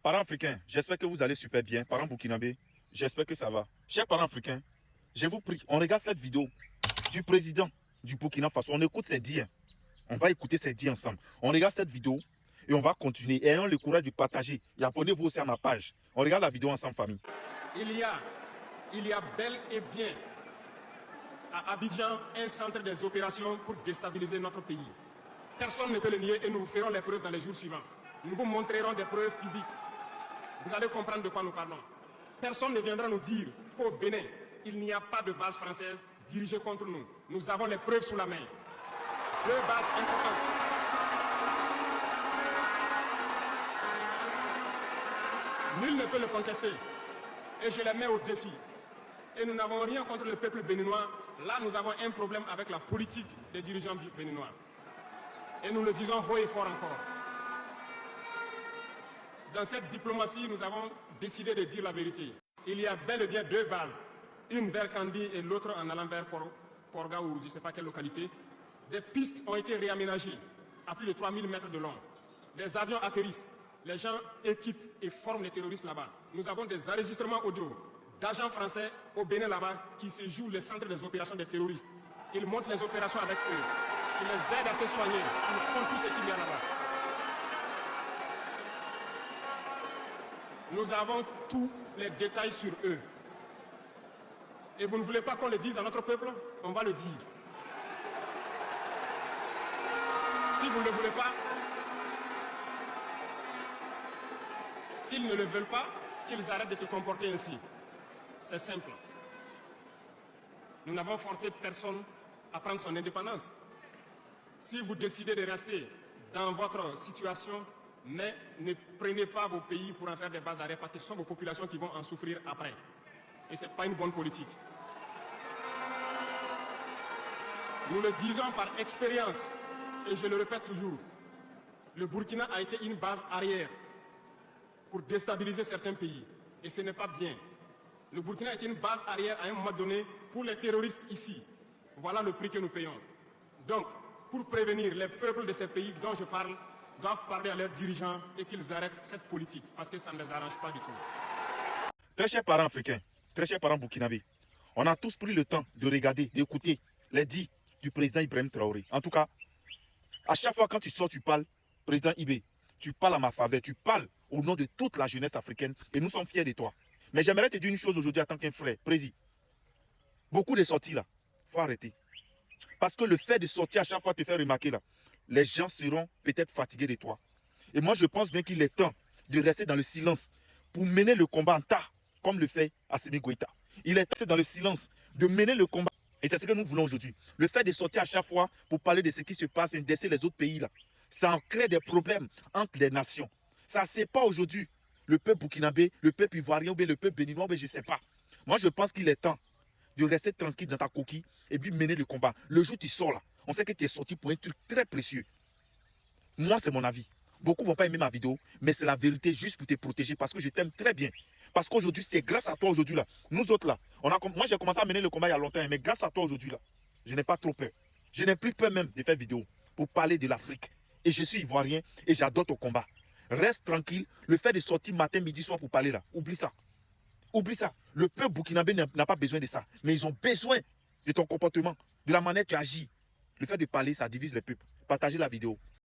Parents africains, j'espère que vous allez super bien. Parents burkinabés, j'espère que ça va. Chers parents africains, je vous prie, on regarde cette vidéo du président du Burkina Faso. On écoute ses dires. On va écouter ses dires ensemble. On regarde cette vidéo et on va continuer. Ayons le courage de partager. Et abonnez-vous aussi à ma page. On regarde la vidéo ensemble, famille. Il y a bel et bien à Abidjan un centre des opérations pour déstabiliser notre pays. Personne ne peut le nier et nous ferons les preuves dans les jours suivants. Nous vous montrerons des preuves physiques. Vous allez comprendre de quoi nous parlons. Personne ne viendra nous dire qu'au Bénin, il n'y a pas de base française dirigée contre nous. Nous avons les preuves sous la main. Deux bases importantes. Nul ne peut le contester. Et je les mets au défi. Et nous n'avons rien contre le peuple béninois. Là, nous avons un problème avec la politique des dirigeants béninois. Et nous le disons haut et fort encore. Dans cette diplomatie, nous avons décidé de dire la vérité. Il y a bel et bien deux bases. Une vers Kandi et l'autre en allant vers Porga ou je ne sais pas quelle localité. Des pistes ont été réaménagées à plus de 3000 mètres de long. Des avions atterrissent. Les gens équipent et forment les terroristes là-bas. Nous avons des enregistrements audio d'agents français au Bénin là-bas qui se jouent le centre des opérations des terroristes. Ils montent les opérations avec eux. Ils les aident à se soigner. Ils font tout ce qu'il y a là-bas. Nous avons tous les détails sur eux. Et vous ne voulez pas qu'on le dise à notre peuple? On va le dire. Si vous ne le voulez pas, s'ils ne le veulent pas, qu'ils arrêtent de se comporter ainsi. C'est simple. Nous n'avons forcé personne à prendre son indépendance. Si vous décidez de rester dans votre situation, mais ne prenez pas vos pays pour en faire des bases arrêts parce que ce sont vos populations qui vont en souffrir après. Et ce n'est pas une bonne politique. Nous le disons par expérience, et je le répète toujours, le Burkina a été une base arrière pour déstabiliser certains pays. Et ce n'est pas bien. Le Burkina a été une base arrière à un moment donné pour les terroristes ici. Voilà le prix que nous payons. Donc, pour prévenir les peuples de ces pays dont je parle, doivent parler à leurs dirigeants et qu'ils arrêtent cette politique parce que ça ne les arrange pas du tout. Très chers parents africains, très chers parents burkinabés, on a tous pris le temps de regarder, d'écouter les dits du président Ibrahim Traoré. En tout cas, à chaque fois quand tu sors, tu parles, président Ibé, tu parles à ma faveur, tu parles au nom de toute la jeunesse africaine et nous sommes fiers de toi. Mais j'aimerais te dire une chose aujourd'hui en tant qu'un frère, président. Beaucoup de sorties là, il faut arrêter. Parce que le fait de sortir à chaque fois te faire remarquer là, les gens seront peut-être fatigués de toi. Et moi, je pense bien qu'il est temps de rester dans le silence pour mener le combat en tas, comme le fait Assimi Goïta. Il est temps dans le silence de mener le combat. Et c'est ce que nous voulons aujourd'hui. Le fait de sortir à chaque fois pour parler de ce qui se passe et d'essayer les autres pays là, ça en crée des problèmes entre les nations. Ça ne sait pas aujourd'hui le peuple burkinabé, le peuple ivoirien ou bien le peuple béninois, mais je ne sais pas. Moi, je pense qu'il est temps de rester tranquille dans ta coquille et puis mener le combat. Le jour où tu sors là, on sait que tu es sorti pour un truc très précieux. Moi, c'est mon avis. Beaucoup ne vont pas aimer ma vidéo, mais c'est la vérité juste pour te protéger parce que je t'aime très bien. Parce qu'aujourd'hui, c'est grâce à toi aujourd'hui là. Nous autres là, moi j'ai commencé à mener le combat il y a longtemps, mais grâce à toi aujourd'hui là, je n'ai pas trop peur. Je n'ai plus peur même de faire vidéo pour parler de l'Afrique. Et je suis ivoirien et j'adore ton combat. Reste tranquille. Le fait de sortir matin, midi, soir pour parler là, oublie ça. Oublie ça. Le peuple burkinabé n'a pas besoin de ça. Mais ils ont besoin de ton comportement, de la manière que tu agis. Le fait de parler, ça divise les peuples. Partagez la vidéo.